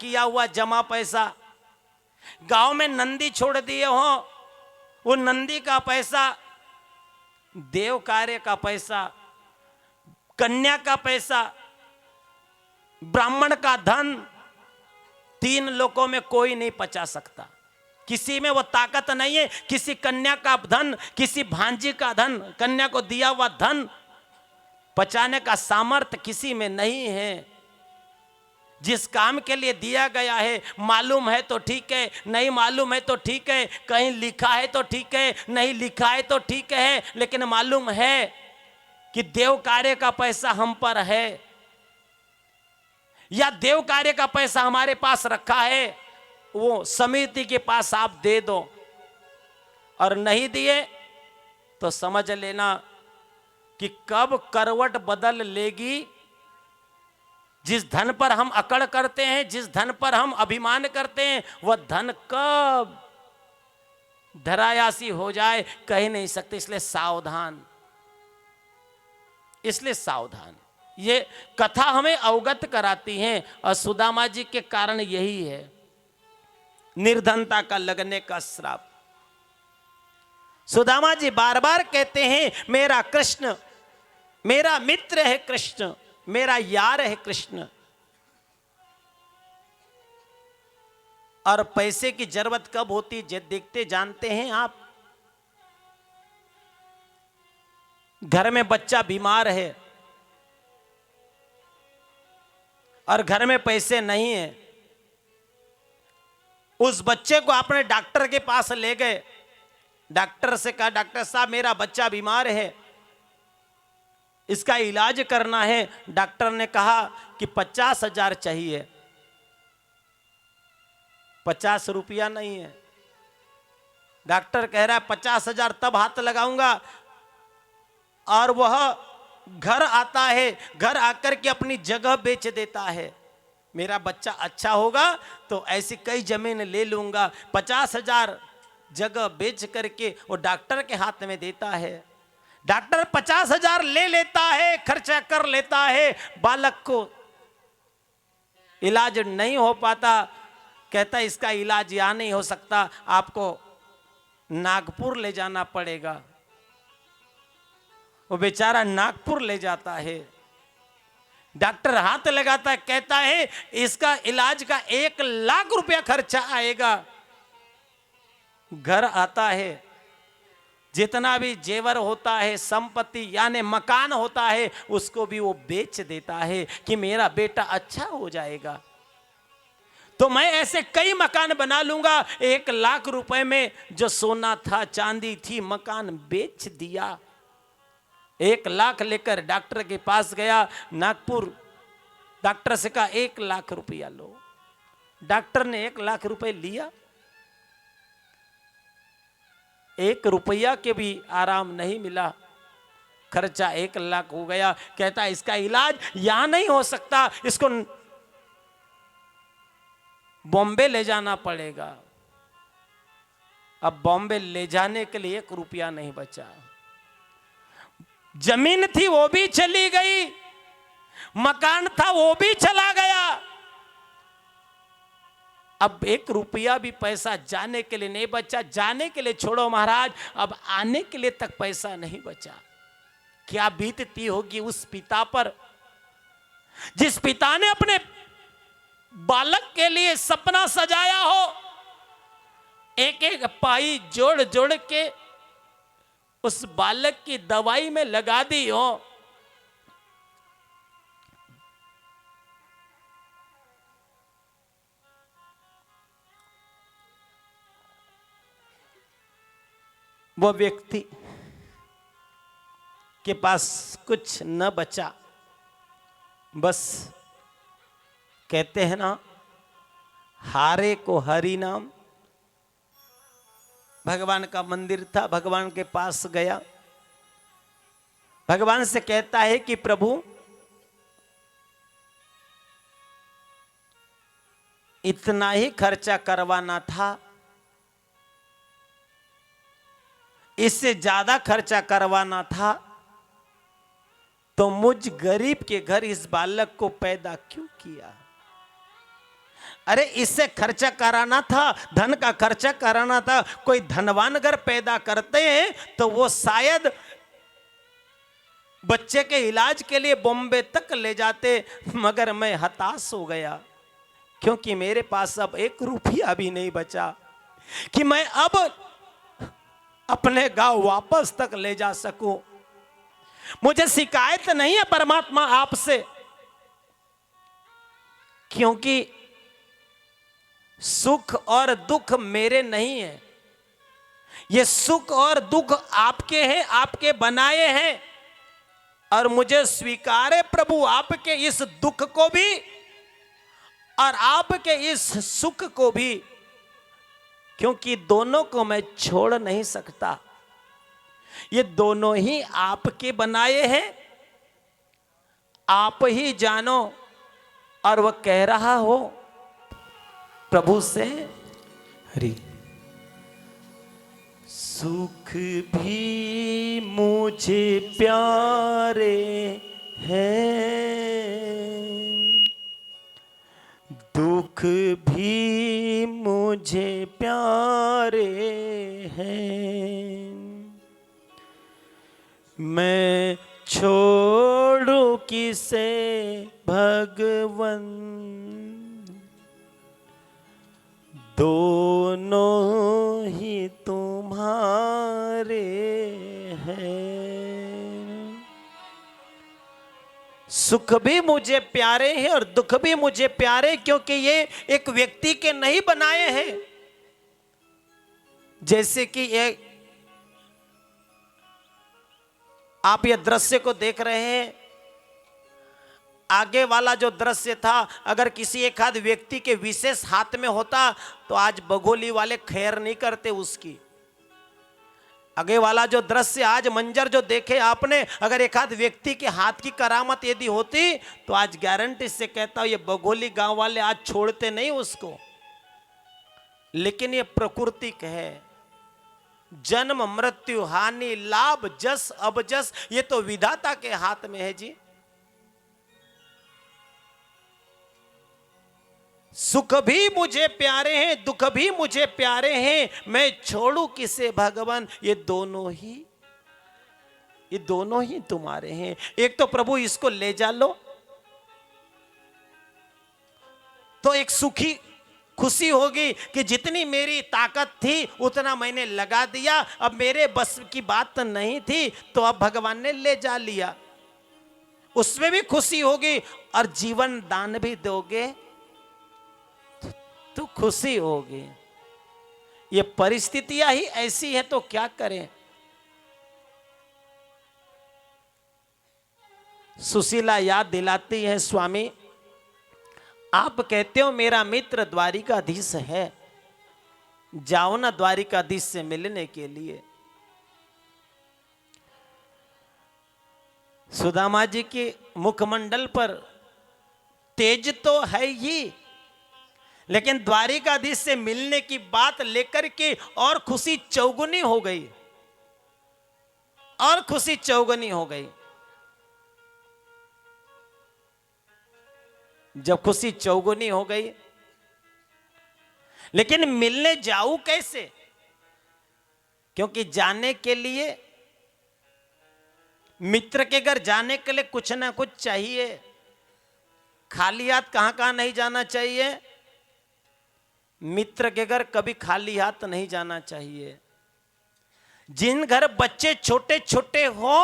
किया हुआ जमा पैसा, गांव में नंदी छोड़ दिए हो, वो नंदी का पैसा, देव कार्य का पैसा, कन्या का पैसा, ब्राह्मण का धन, तीन लोकों में कोई नहीं पचा सकता। किसी में वो ताकत नहीं है। किसी कन्या का धन, किसी भांजी का धन, कन्या को दिया हुआ धन पचाने का सामर्थ्य किसी में नहीं है। जिस काम के लिए दिया गया है, मालूम है तो ठीक है, नहीं मालूम है तो ठीक है, कहीं लिखा है तो ठीक है, नहीं लिखा है तो ठीक है, लेकिन मालूम है कि देव कार्य का पैसा हम पर है, या देव कार्य का पैसा हमारे पास रखा है, वो समिति के पास आप दे दो, और नहीं दिए तो समझ लेना कि कब करवट बदल लेगी। जिस धन पर हम अकड़ करते हैं, जिस धन पर हम अभिमान करते हैं, वह धन कब धरायासी हो जाए कह नहीं सकते। इसलिए सावधान, इसलिए सावधान। ये कथा हमें अवगत कराती है, और सुदामा जी के कारण यही है निर्धनता का लगने का श्राप। सुदामा जी बार बार कहते हैं मेरा कृष्ण, मेरा मित्र है कृष्ण, मेरा यार है कृष्ण, और पैसे की जरूरत कब होती है देखते जानते हैं आप। घर में बच्चा बीमार है और घर में पैसे नहीं है, उस बच्चे को आपने डॉक्टर के पास ले गए, डॉक्टर से कहा डॉक्टर साहब मेरा बच्चा बीमार है, इसका इलाज करना है। डॉक्टर ने कहा कि 50,000 चाहिए, 50 रुपया नहीं है। डॉक्टर कह रहा है 50,000 तब हाथ लगाऊंगा, और वह घर आता है, घर आकर के अपनी जगह बेच देता है। मेरा बच्चा अच्छा होगा तो ऐसी कई जमीन ले लूंगा। 50,000 जगह बेच करके वो डॉक्टर के हाथ में देता है। डॉक्टर 50,000 ले लेता है, खर्चा कर लेता है, बालक को इलाज नहीं हो पाता। कहता है इसका इलाज यहां नहीं हो सकता, आपको नागपुर ले जाना पड़ेगा। वो बेचारा नागपुर ले जाता है, डॉक्टर हाथ लगाता है, कहता है इसका इलाज का 1 लाख रुपया खर्चा आएगा। घर आता है, जितना भी जेवर होता है, संपत्ति यानी मकान होता है, उसको भी वो बेच देता है कि मेरा बेटा अच्छा हो जाएगा, तो मैं ऐसे कई मकान बना लूंगा। 1 लाख रुपए में जो सोना था, चांदी थी, मकान बेच दिया। 1 लाख लेकर डॉक्टर के पास गया नागपुर, डॉक्टर से कहा 1 लाख रुपया लो। डॉक्टर ने 1 लाख रुपए लिया, 1 रुपया के भी आराम नहीं मिला, खर्चा 1 लाख हो गया। कहता है इसका इलाज यहां नहीं हो सकता, इसको बॉम्बे ले जाना पड़ेगा। अब बॉम्बे ले जाने के लिए 1 रुपया नहीं बचा, जमीन थी वो भी चली गई, मकान था वो भी चला गया। अब 1 रुपया भी पैसा जाने के लिए नहीं बचा। जाने के लिए छोड़ो महाराज, अब आने के लिए तक पैसा नहीं बचा। क्या बीतती होगी उस पिता पर, जिस पिता ने अपने बालक के लिए सपना सजाया हो, एक एक पाई जोड़ जोड़ के उस बालक की दवाई में लगा दी हो। वो व्यक्ति के पास कुछ न बचा, बस कहते हैं ना, हारे को हरि नाम। भगवान का मंदिर था, भगवान के पास गया, भगवान से कहता है कि प्रभु इतना ही खर्चा करवाना था, इससे ज्यादा खर्चा करवाना था, तो मुझ गरीब के घर इस बालक को पैदा क्यों किया? अरे इससे खर्चा कराना था, धन का खर्चा कराना था। कोई धनवान अगर पैदा करते हैं तो वो शायद बच्चे के इलाज के लिए बॉम्बे तक ले जाते, मगर मैं हताश हो गया क्योंकि मेरे पास अब 1 रुपया भी नहीं बचा कि मैं अब अपने गांव वापस तक ले जा सकूं। मुझे शिकायत नहीं है परमात्मा आपसे, क्योंकि सुख और दुख मेरे नहीं है, ये सुख और दुख आपके हैं, आपके बनाए हैं। और मुझे स्वीकार है प्रभु आपके इस दुख को भी और आपके इस सुख को भी, क्योंकि दोनों को मैं छोड़ नहीं सकता। ये दोनों ही आपके बनाए हैं, आप ही जानो। और वह कह रहा हो प्रभु से, हरि सुख भी मुझे प्यारे हैं, दुख भी मुझे प्यारे हैं, मैं छोड़ू किसे भगवन, दोनों ही तुम्हारे हैं। सुख भी मुझे प्यारे हैं और दुख भी मुझे प्यारे, क्योंकि ये एक व्यक्ति के नहीं बनाए हैं। जैसे कि एक आप ये दृश्य को देख रहे हैं, आगे वाला जो दृश्य था अगर किसी एक आध व्यक्ति के विशेष हाथ में होता तो आज बघोली वाले खैर नहीं करते उसकी। आगे वाला जो दृश्य, आज मंजर जो देखे आपने, अगर एक आध व्यक्ति के हाथ की करामत यदि होती तो आज गारंटी से कहता हूं ये बघोली गांव वाले आज छोड़ते नहीं उसको। लेकिन ये प्रकृति है, जन्म मृत्यु हानि लाभ जस अबजस ये तो विधाता के हाथ में है जी। सुख भी मुझे प्यारे हैं, दुख भी मुझे प्यारे हैं, मैं छोड़ू किसे भगवान, ये दोनों ही तुम्हारे हैं। एक तो प्रभु इसको ले जा लो तो एक सुखी खुशी होगी कि जितनी मेरी ताकत थी उतना मैंने लगा दिया, अब मेरे बस की बात नहीं थी तो अब भगवान ने ले जा लिया, उसमें भी खुशी होगी। और जीवन दान भी दोगे तो खुशी होगी। ये परिस्थितियां ही ऐसी हैं तो क्या करें। सुशीला याद दिलाती है, स्वामी आप कहते हो मेरा मित्र द्वारिकाधीश है, जाओ ना द्वारिकाधीश से मिलने के लिए। सुदामा जी के मुखमंडल पर तेज तो है ही, लेकिन द्वारिकाधीश से मिलने की बात लेकर के और खुशी चौगुनी हो गई, और खुशी चौगुनी हो गई। जब खुशी चौगुनी हो गई, लेकिन मिलने जाऊं कैसे, क्योंकि जाने के लिए मित्र के घर जाने के लिए कुछ ना कुछ चाहिए। खाली हाथ कहां कहां नहीं जाना चाहिए, मित्र के घर कभी खाली हाथ नहीं जाना चाहिए। जिन घर बच्चे छोटे छोटे हो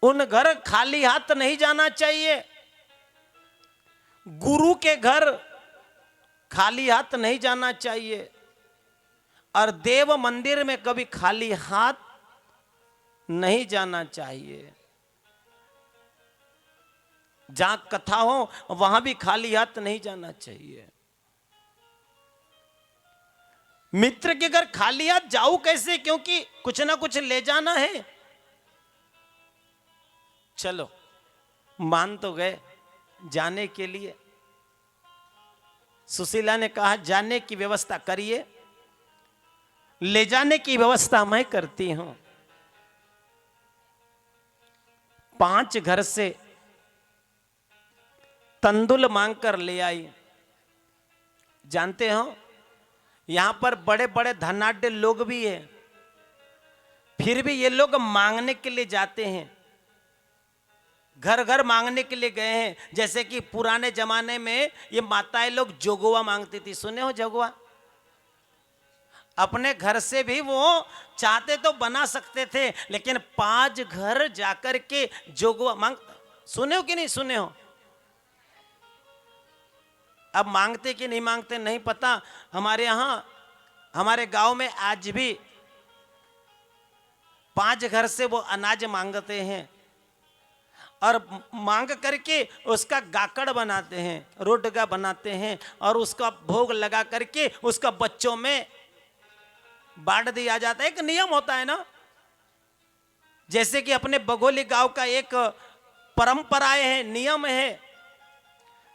उन घर खाली हाथ नहीं जाना चाहिए। गुरु के घर खाली हाथ नहीं जाना चाहिए, और देव मंदिर में कभी खाली हाथ नहीं जाना चाहिए। जहां कथा हो वहां भी खाली हाथ नहीं जाना चाहिए। मित्र के घर खाली हाथ जाऊं कैसे, क्योंकि कुछ ना कुछ ले जाना है। चलो मान तो गए जाने के लिए। सुशीला ने कहा जाने की व्यवस्था करिए, ले जाने की व्यवस्था मैं करती हूं। 5 घर से तंदुल मांग कर ले आई। जानते हो यहां पर बड़े बड़े धनाढ्य लोग भी हैं, फिर भी ये लोग मांगने के लिए जाते हैं, घर घर मांगने के लिए गए हैं। जैसे कि पुराने जमाने में ये माताएं लोग जोगवा मांगती थी, सुने हो जोगवा? अपने घर से भी वो चाहते तो बना सकते थे, लेकिन 5 घर जाकर के जोगवा मांग, सुने हो कि नहीं सुने हो? अब मांगते कि नहीं मांगते नहीं पता। हमारे यहां हमारे गांव में आज भी 5 घर से वो अनाज मांगते हैं और मांग करके उसका गाकड़ बनाते हैं, रोडगा बनाते हैं और उसका भोग लगा करके उसका बच्चों में बांट दिया जाता है। एक नियम होता है ना, जैसे कि अपने बघोली गांव का एक परंपराएं है, नियम है,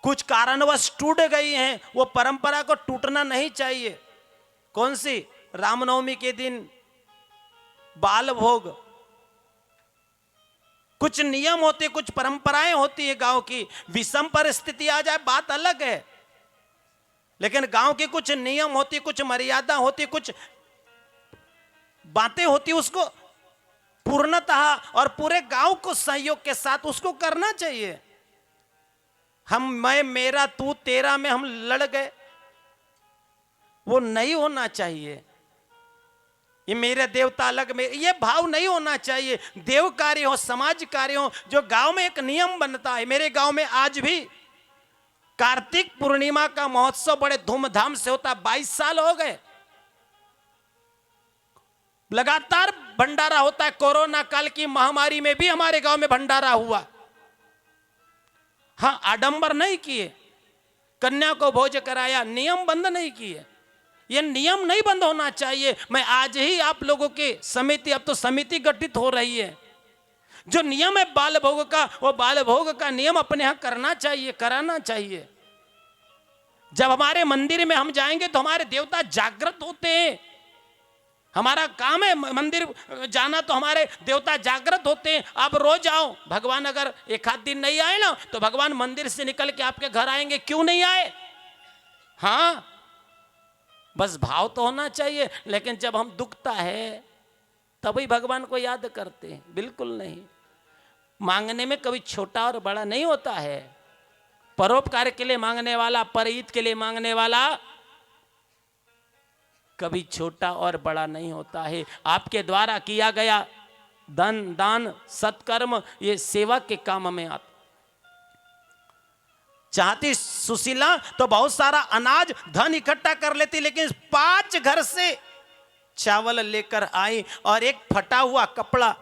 कुछ कारणवश टूट गई हैं, वो परंपरा को टूटना नहीं चाहिए। कौन सी? रामनवमी के दिन बाल भोग, कुछ नियम होते, कुछ परंपराएं होती है गांव की। विषम परिस्थिति आ जाए बात अलग है, लेकिन गांव की कुछ नियम होती, कुछ मर्यादा होती, कुछ बातें होती, उसको पूर्णतः और पूरे गांव को सहयोग के साथ उसको करना चाहिए। मैं मेरा तू तेरा में हम लड़ गए, वो नहीं होना चाहिए। ये मेरे देवता अलग में, ये भाव नहीं होना चाहिए। देव कार्य हो, समाज कार्य हो, जो गांव में एक नियम बनता है। मेरे गांव में आज भी कार्तिक पूर्णिमा का महोत्सव बड़े धूमधाम से होता है। 22 साल हो गए लगातार भंडारा होता है। कोरोना काल की महामारी में भी हमारे गांव में भंडारा हुआ। हाँ, आडंबर नहीं किए, कन्या को भोज कराया, नियम बंद नहीं किए। ये नियम नहीं बंद होना चाहिए। मैं आज ही आप लोगों के समिति, अब तो समिति गठित हो रही है, जो नियम है बाल भोग का, वो बाल भोग का नियम अपने यहां करना चाहिए, कराना चाहिए। जब हमारे मंदिर में हम जाएंगे तो हमारे देवता जागृत होते हैं। हमारा काम है मंदिर जाना, तो हमारे देवता जागृत होते हैं। आप रोज आओ, भगवान अगर एक आध दिन नहीं आए ना तो भगवान मंदिर से निकल के आपके घर आएंगे, क्यों नहीं आए? हाँ, बस भाव तो होना चाहिए। लेकिन जब हम दुखता है तभी भगवान को याद करते हैं, बिल्कुल नहीं। मांगने में कभी छोटा और बड़ा नहीं होता है। परोपकार के लिए मांगने वाला, परहित के लिए मांगने वाला कभी छोटा और बड़ा नहीं होता है। आपके द्वारा किया गया धन, दान, सत्कर्म, ये सेवा के काम में आता। चाहती सुशीला तो बहुत सारा अनाज धन इकट्ठा कर लेती, लेकिन 5 घर से चावल लेकर आई और एक फटा हुआ कपड़ा,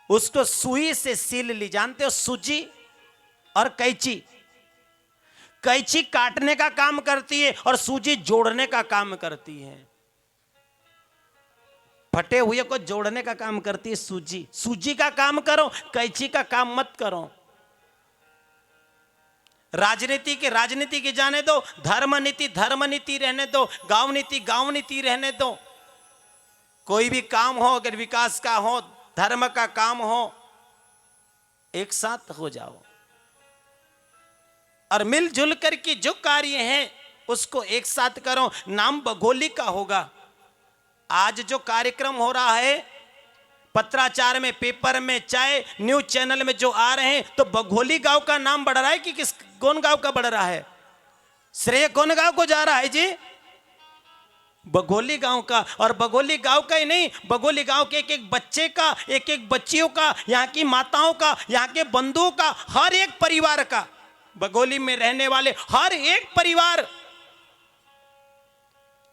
उसको सुई से सील ली। जानते हो, सूजी और कैंची, कैंची काटने का काम करती है और सूजी जोड़ने का काम करती है। फटे हुए को जोड़ने का काम करती है सूजी। सूजी का काम करो, कैंची का काम मत करो। राजनीति की जाने दो, धर्म नीति रहने दो, गांव नीति रहने दो। कोई भी काम हो, अगर विकास का हो, धर्म का काम हो, एक साथ हो जाओ और मिलजुल करके जो कार्य है उसको एक साथ करो। नाम बघोली का होगा। आज जो कार्यक्रम हो रहा है पत्राचार में, पेपर में, चाहे न्यूज चैनल में जो आ रहे हैं, तो बघोली गांव का नाम बढ़ रहा है कि कौन गांव का बढ़ रहा है? श्रेय कौन गांव को जा रहा है जी? बघोली गांव का। और बघोली गांव का ही नहीं, बघोली गांव के एक एक बच्चे का, एक एक बच्चियों का, यहाँ की माताओं का, यहाँ के बंधुओं का, हर एक परिवार का, बघोली में रहने वाले हर एक परिवार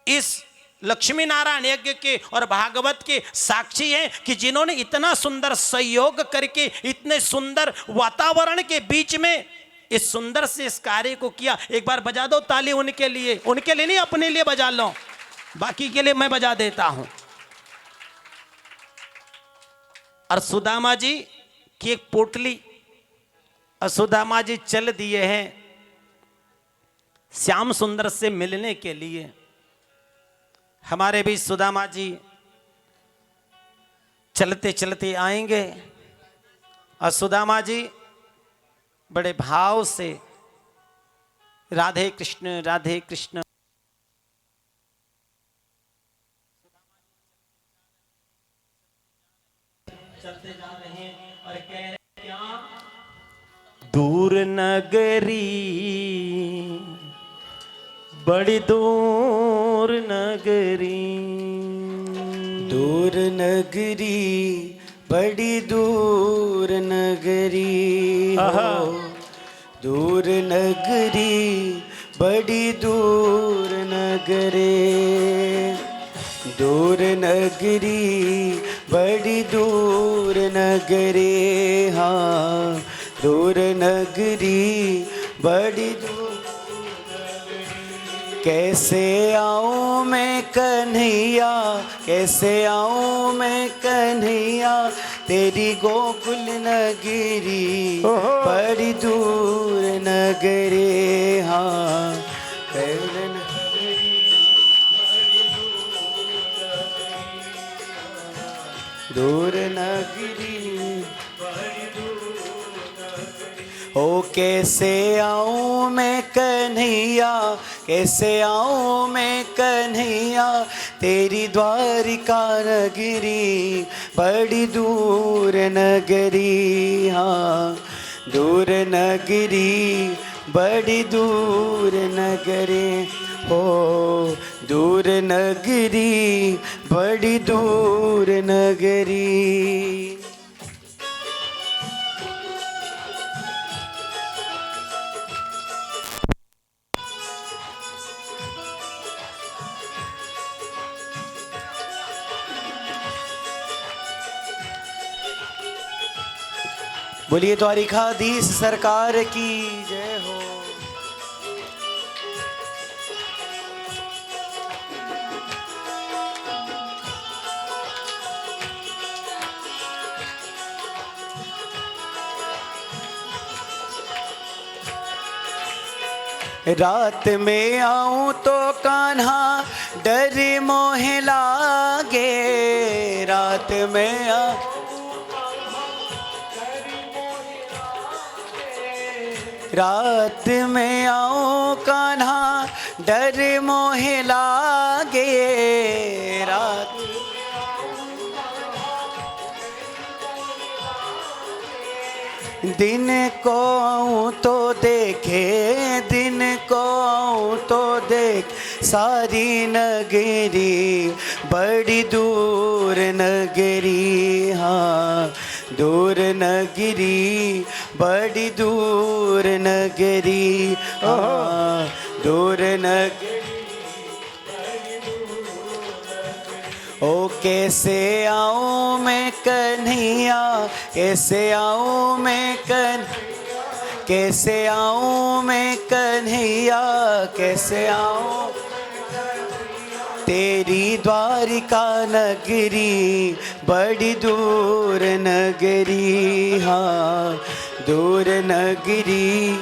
इस लक्ष्मी नारायण यज्ञ के और भागवत के साक्षी हैं कि जिन्होंने इतना सुंदर सहयोग करके, इतने सुंदर वातावरण के बीच में इस सुंदर से इस कार्य को किया। एक बार बजा दो ताली उनके लिए नहीं, अपने लिए बजा लो, बाकी के लिए मैं बजा देता हूं। और सुदामा जी की एक पोटली, और सुदामा जी चल दिए हैं श्याम सुंदर से मिलने के लिए। हमारे भी सुदामा जी चलते चलते आएंगे और सुदामा जी बड़े भाव से राधे कृष्ण राधे कृष्ण चलते जा रहे हैं और कह रहे हैं क्या, दूर नगरी बड़ी दूर नगरी, दूर नगरी बड़ी दूर नगरी हो, दूर नगरी बड़ी दूर नगरी, दूर नगरी बड़ी दूर नगरी, हाँ दूर नगरी बड़ी दूर। कैसे आऊँ मैं कन्हैया, कैसे आऊँ मैं कन्हैया, तेरी गोकुल नगरी बड़ी दूर नगरी, हाँ दूर नगरी। ओ कैसे आऊँ मैं कन्हैया, कैसे आऊँ मैं कन्हैया, तेरी द्वारिका नगरी बड़ी दूर नगरी, हाँ दूर नगरी बड़ी दूर नगरी हो, दूर नगरी बड़ी दूर नगरी। बोलिए द्वारिकाधीश सरकार की जय हो। रात में आऊं तो कान्हा डर मोह लागे, रात में रात में आऊं कान्हा डर मोह लागे, रात दिन को आऊं तो देखे, दिन को आऊं तो देख सारी नगरी बड़ी दूर नगरी, हाँ दूर नगरी बड़ी दूर नगरी, हाँ दूर नगरी। ओ कैसे आऊँ मैं कन्हैया, कैसे आऊँ मैं कैसे आऊँ मैं कन्हैया, कैसे आऊँ तेरी द्वारिका नगरी बड़ी दूर नगरी, हाँ दूर नगरी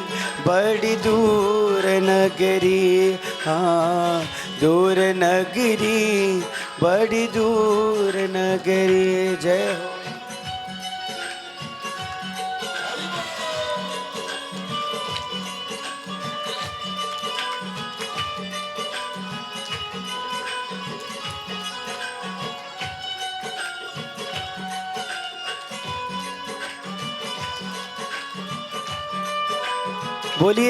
बड़ी दूर नगरी, हाँ दूर नगरी बड़ी दूर नगरी। जय हो। बोलिए